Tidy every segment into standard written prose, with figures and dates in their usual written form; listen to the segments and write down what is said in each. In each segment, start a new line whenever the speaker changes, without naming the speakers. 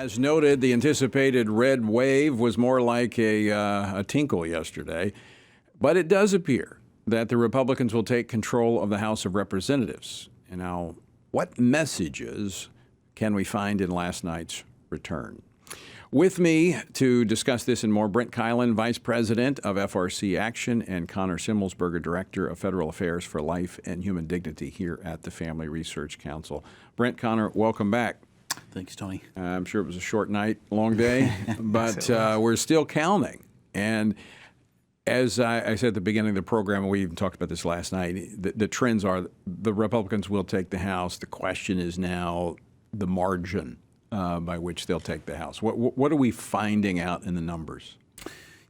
As noted, the anticipated red wave was more like a tinkle yesterday, but it does appear that the Republicans will take control of the House of Representatives. And now, what messages can we find in last night's return? With me to discuss this and more, Brent Keilen, Vice President of FRC Action, and Connor Semelsberger, Director of Federal Affairs for Life and Human Dignity here at the Family Research Council. Brent, Connor, welcome back.
Thanks, Tony.
I'm sure it was a short night, long day, but we're still counting. And as I said at the beginning of the program, and we even talked about this last night, the trends are the Republicans will take the House. The question is now the margin by which they'll take the House. What are we finding out in the numbers?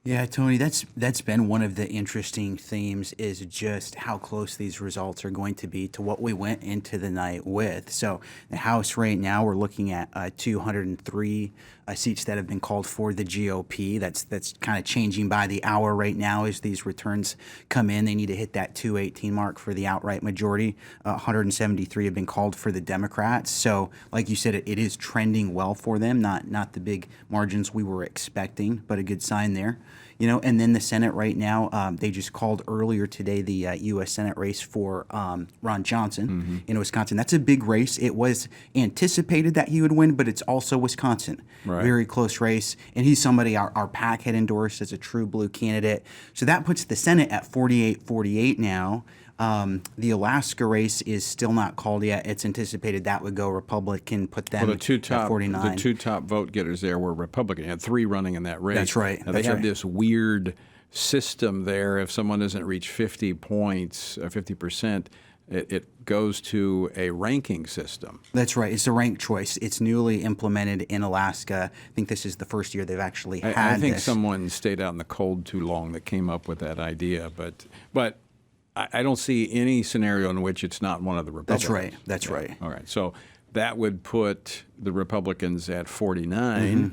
Yeah, Tony, that's been one of the interesting themes, is just how close these results are going to be to what we went into the night with. So the House right now, we're looking at 203 seats that have been called for the GOP. That's kind of changing by the hour right now as these returns come in. They need to hit that 218 mark for the outright majority. 173 have been called for the Democrats. So like you said, it is trending well for them, not the big margins we were expecting, but a good sign there. You know, and then the Senate right now, they just called earlier today the U.S. Senate race for Ron Johnson in Wisconsin. That's a big race. It was anticipated that he would win, but it's also Wisconsin. Right. Very close race. And he's somebody our PAC had endorsed as a true blue candidate. So that puts the Senate at 48-48 now. The Alaska race is still not called yet. It's anticipated that would go Republican, put them at 49.
The two top vote getters there were Republican. You had three running in that race.
That's right.
Now, they have this weird system there. If someone doesn't reach 50 points, 50%, it goes to a ranking system.
That's right. It's a ranked choice. It's newly implemented in Alaska. I think this is the first year they've actually had
I think
this.
Someone stayed out in the cold too long that came up with that idea, but I don't see any scenario in which it's not one of the Republicans.
That's right.
All right. So that would put the Republicans at 49,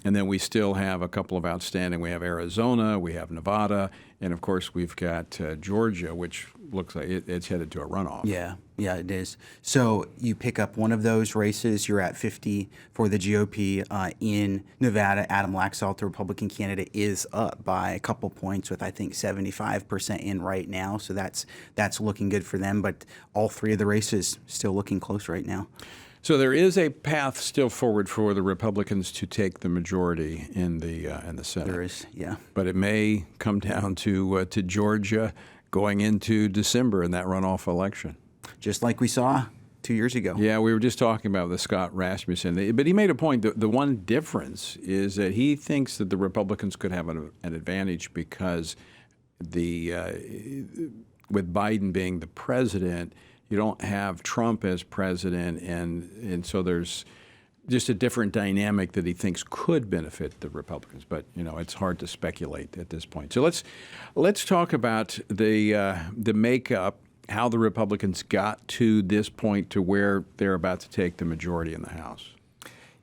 and then we still have a couple of outstanding. We have Arizona, we have Nevada, and of course we've got Georgia, which looks like it's headed to a runoff.
Yeah, it is. So you pick up one of those races, you're at 50 for the GOP. In Nevada, Adam Laxalt, the Republican candidate, is up by a couple points with, I think, 75% in right now. So that's looking good for them. But all three of the races still looking close right now.
So there is a path still forward for the Republicans to take the majority in the Senate.
There is, yeah.
But it may come down to Georgia going into December in that runoff election.
Just like we saw 2 years ago.
Yeah, we were just talking about the Scott Rasmussen. But he made a point. The one difference is that he thinks that the Republicans could have an advantage because with Biden being the president, you don't have Trump as president, and so there's just a different dynamic that he thinks could benefit the Republicans. But it's hard to speculate at this point. So let's talk about the makeup, how the Republicans got to this point to where they're about to take the majority in the House.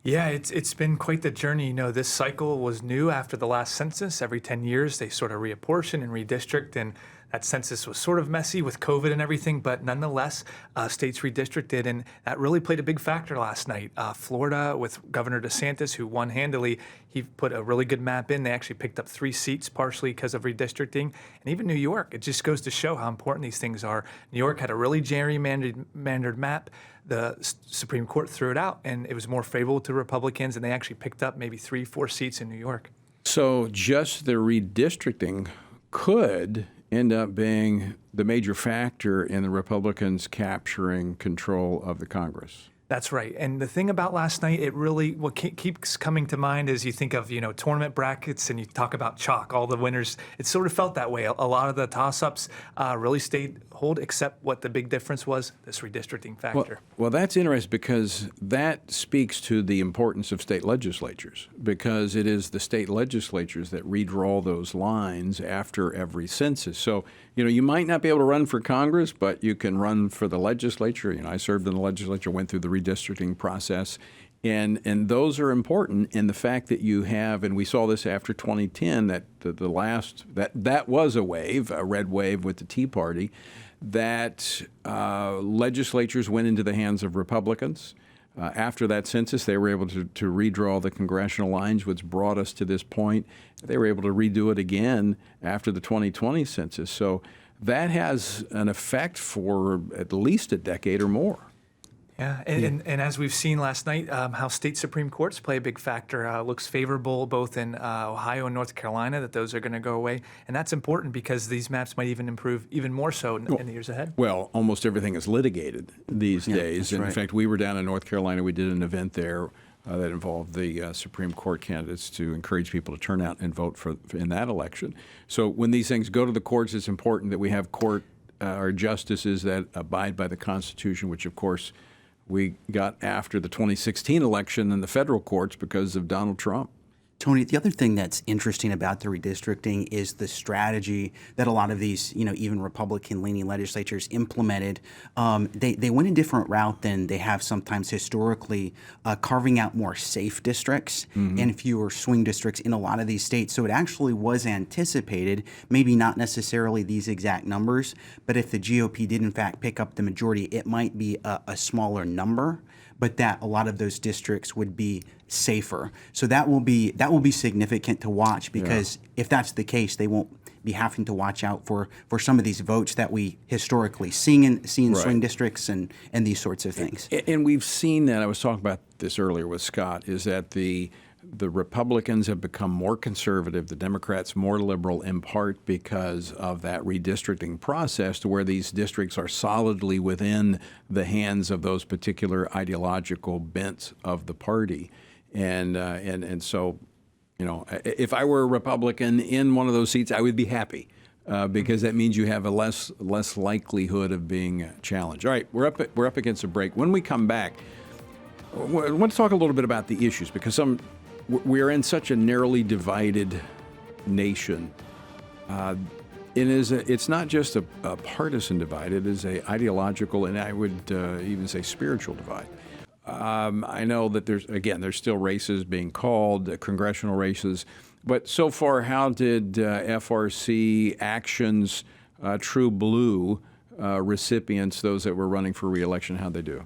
Yeah, it's been quite the journey. This cycle was new after the last census. Every 10 years, they sort of reapportion and redistrict, and that census was sort of messy with COVID and everything, but nonetheless, states redistricted, and that really played a big factor last night. Florida, with Governor DeSantis, who won handily, he put a really good map in. They actually picked up 3 seats, partially because of redistricting, and even New York. It just goes to show how important these things are. New York had a really gerrymandered map. The Supreme Court threw it out, and it was more favorable to Republicans, and they actually picked up maybe 3-4 seats in New York.
So just the redistricting could end up being the major factor in the Republicans capturing control of the Congress.
That's right. And the thing about last night, what keeps coming to mind is you think of, tournament brackets and you talk about chalk, all the winners. It sort of felt that way. A lot of the toss-ups really stayed hold, except what the big difference was, this redistricting factor.
Well, that's interesting because that speaks to the importance of state legislatures, because it is the state legislatures that redraw those lines after every census. So, you might not be able to run for Congress, but you can run for the legislature. I served in the legislature, went through the redistricting process, and those are important in the fact that you have, and we saw this after 2010, that that was a red wave with the Tea Party, that legislatures went into the hands of Republicans. After that census, they were able to redraw the congressional lines, which brought us to this point. They were able to redo it again after the 2020 census. So that has an effect for at least a decade or more.
Yeah, and as we've seen last night, how state Supreme Courts play a big factor. Looks favorable both in Ohio and North Carolina that those are going to go away. And that's important because these maps might even improve even more so in the years ahead.
Well, almost everything is litigated these days. And in fact, we were down in North Carolina. We did an event there that involved the Supreme Court candidates to encourage people to turn out and vote in that election. So when these things go to the courts, it's important that we have or justices that abide by the Constitution, which, of course, we got after the 2016 election in the federal courts because of Donald Trump.
Tony, the other thing that's interesting about the redistricting is the strategy that a lot of these, even Republican-leaning legislatures implemented. They went a different route than they have sometimes historically, carving out more safe districts and fewer swing districts in a lot of these states. So it actually was anticipated, maybe not necessarily these exact numbers, but if the GOP did in fact pick up the majority, it might be a smaller number, but that a lot of those districts would be safer. So that will be significant to watch, because if that's the case, they won't be having to watch out for some of these votes that we historically see in swing districts and these sorts of things.
And we've seen that. I was talking about this earlier with Scott, is that the Republicans have become more conservative, the Democrats more liberal, in part because of that redistricting process, to where these districts are solidly within the hands of those particular ideological bents of the party. And so, if I were a Republican in one of those seats, I would be happy because that means you have a less likelihood of being challenged. All right, we're up against a break. When we come back, I want to talk a little bit about the issues, because we're in such a narrowly divided nation. It's not just a partisan divide, it is an ideological, and I would even say spiritual divide. I know that there's still races being called, congressional races, but so far, how did FRC Action's True Blue recipients, those that were running for re-election, how'd they do?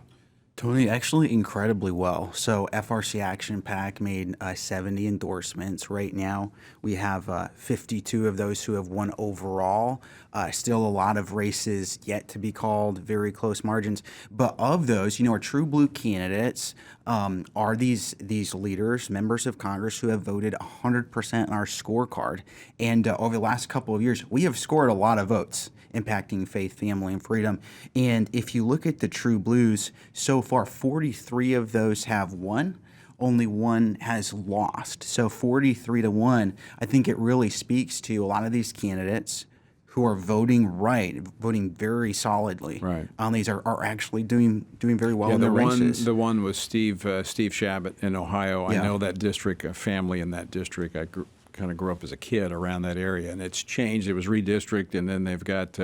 Tony, actually incredibly well. So FRC Action PAC made 70 endorsements. Right now, we have 52 of those who have won overall. Still a lot of races yet to be called, very close margins. But of those, our True Blue candidates are these leaders, members of Congress who have voted 100% on our scorecard. And over the last couple of years, we have scored a lot of votes impacting faith, family, and freedom. And if you look at the True Blues, so far 43 of those have won. Only one has lost. So 43-1, I think it really speaks to a lot of these candidates who are voting very solidly on these are actually doing very well in their races.
The one was Steve Shabbat in Ohio. I know that district, a family in that district. I kind of grew up as a kid around that area, and it's changed. It was redistricted, and then they've got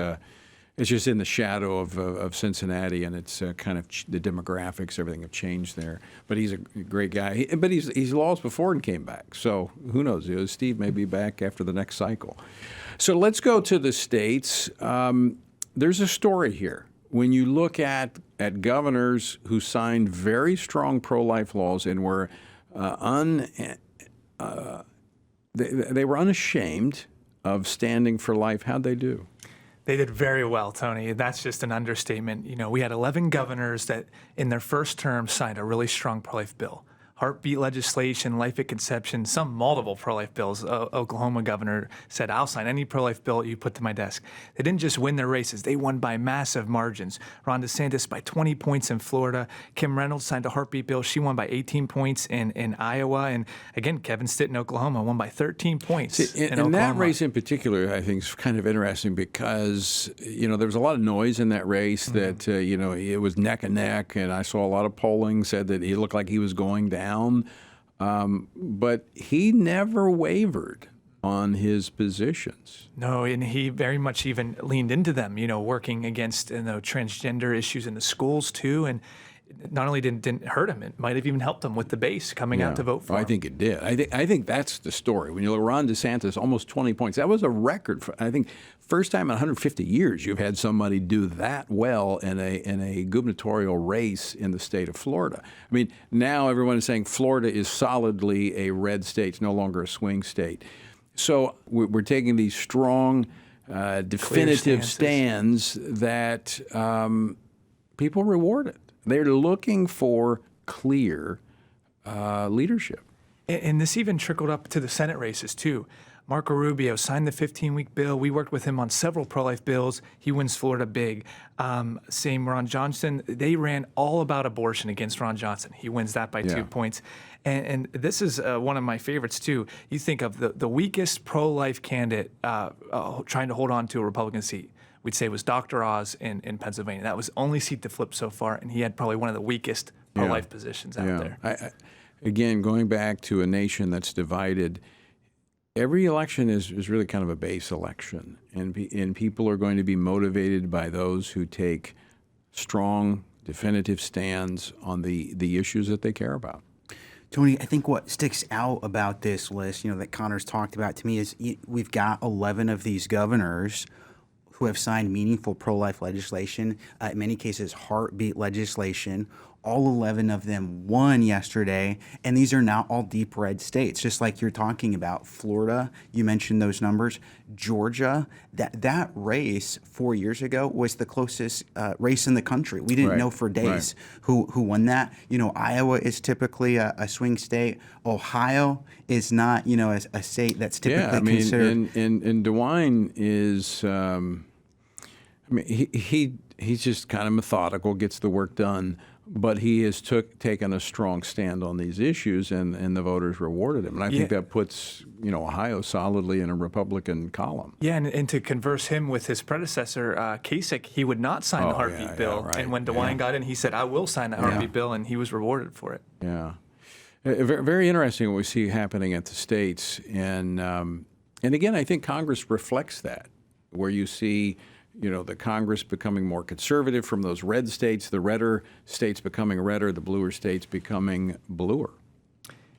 it's just in the shadow of Cincinnati, and it's kind of the demographics, everything have changed there. But he's a great guy. But he's lost before and came back. So who knows? Steve may be back after the next cycle. So let's go to the states. There's a story here. When you look at governors who signed very strong pro-life laws and were they were unashamed of standing for life, how'd they do?
They did very well, Tony. That's just an understatement. We had 11 governors that in their first term signed a really strong pro-life bill. Heartbeat legislation, life at conception, some multiple pro-life bills. Oklahoma governor said, I'll sign any pro-life bill you put to my desk. They didn't just win their races. They won by massive margins. Ron DeSantis by 20 points in Florida. Kim Reynolds signed a heartbeat bill. She won by 18 points in Iowa. And again, Kevin Stitt in Oklahoma won by 13 points in Oklahoma.
And that race in particular, I think, is kind of interesting because, there was a lot of noise in that race that, it was neck and neck. And I saw a lot of polling said that he looked like he was going down. But he never wavered on his positions.
No, and he very much even leaned into them, working against transgender issues in the schools too. And not only didn't hurt him, it might have even helped him with the base coming out to vote for him.
I think it did. I think that's the story. When you look at Ron DeSantis, almost 20 points. That was a record. I think first time in 150 years you've had somebody do that well in a gubernatorial race in the state of Florida. I mean, now everyone is saying Florida is solidly a red state. It's no longer a swing state. So we're taking these strong, definitive stands that people reward it. They're looking for clear leadership.
And this even trickled up to the Senate races, too. Marco Rubio signed the 15-week bill. We worked with him on several pro-life bills. He wins Florida big. Same Ron Johnson. They ran all about abortion against Ron Johnson. He wins that by 2 points. And this is one of my favorites, too. You think of the weakest pro-life candidate trying to hold on to a Republican seat. We'd say was Dr. Oz in Pennsylvania. That was the only seat to flip so far, and he had probably one of the weakest pro-life positions out there.
Again, going back to a nation that's divided, every election is really kind of a base election, and people are going to be motivated by those who take strong, definitive stands on the issues that they care about.
Tony, I think what sticks out about this list, that Connor's talked about to me is we've got 11 of these governors who have signed meaningful pro-life legislation, in many cases heartbeat legislation. All 11 of them won yesterday, and these are not all deep red states, just like you're talking about. Florida, you mentioned those numbers. Georgia, that race 4 years ago was the closest race in the country. We didn't know for days who won that. Iowa is typically a swing state. Ohio is not, a state that's typically considered.
And DeWine is, he's just kind of methodical, gets the work done. But he has taken a strong stand on these issues, and the voters rewarded him. And I think that puts Ohio solidly in a Republican column.
Yeah, and to converse him with his predecessor, Kasich, he would not sign the heartbeat bill. And when DeWine got in, he said, I will sign that heartbeat bill, and he was rewarded for it.
Yeah. Very interesting what we see happening at the states. And again, I think Congress reflects that, where you see the Congress becoming more conservative from those red states, the redder states becoming redder, the bluer states becoming bluer.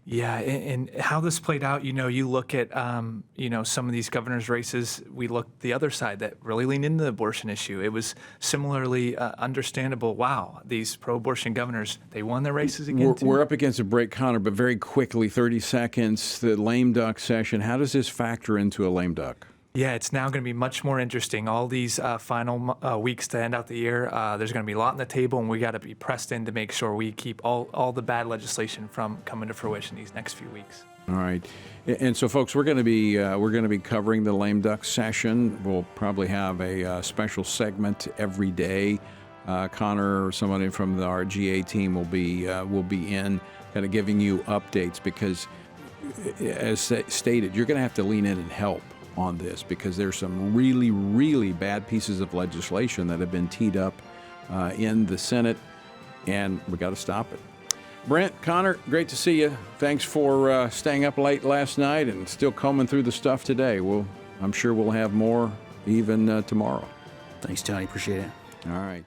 Yeah, and how this played out, you look at, some of these governors' races, we looked the other side that really leaned into the abortion issue. It was similarly understandable. Wow, these pro-abortion governors, they won their races again, too.
We're up against a break, Connor, but very quickly, 30 seconds, the lame duck session. How does this factor into a lame duck?
Yeah, it's now going to be much more interesting. All these final weeks to end out the year, there's going to be a lot on the table, and we got to be pressed in to make sure we keep all the bad legislation from coming to fruition these next few weeks.
All right, and so folks, we're going to be covering the lame duck session. We'll probably have a special segment every day. Connor or somebody from the RGA team will be in, kind of giving you updates, because, as stated, you're going to have to lean in and help on this, because there's some really, really bad pieces of legislation that have been teed up in the Senate, and we got to stop it. Brent, Connor, great to see you. Thanks for staying up late last night and still combing through the stuff today. I'm sure we'll have more even tomorrow.
Thanks, Tony. Appreciate it.
All right.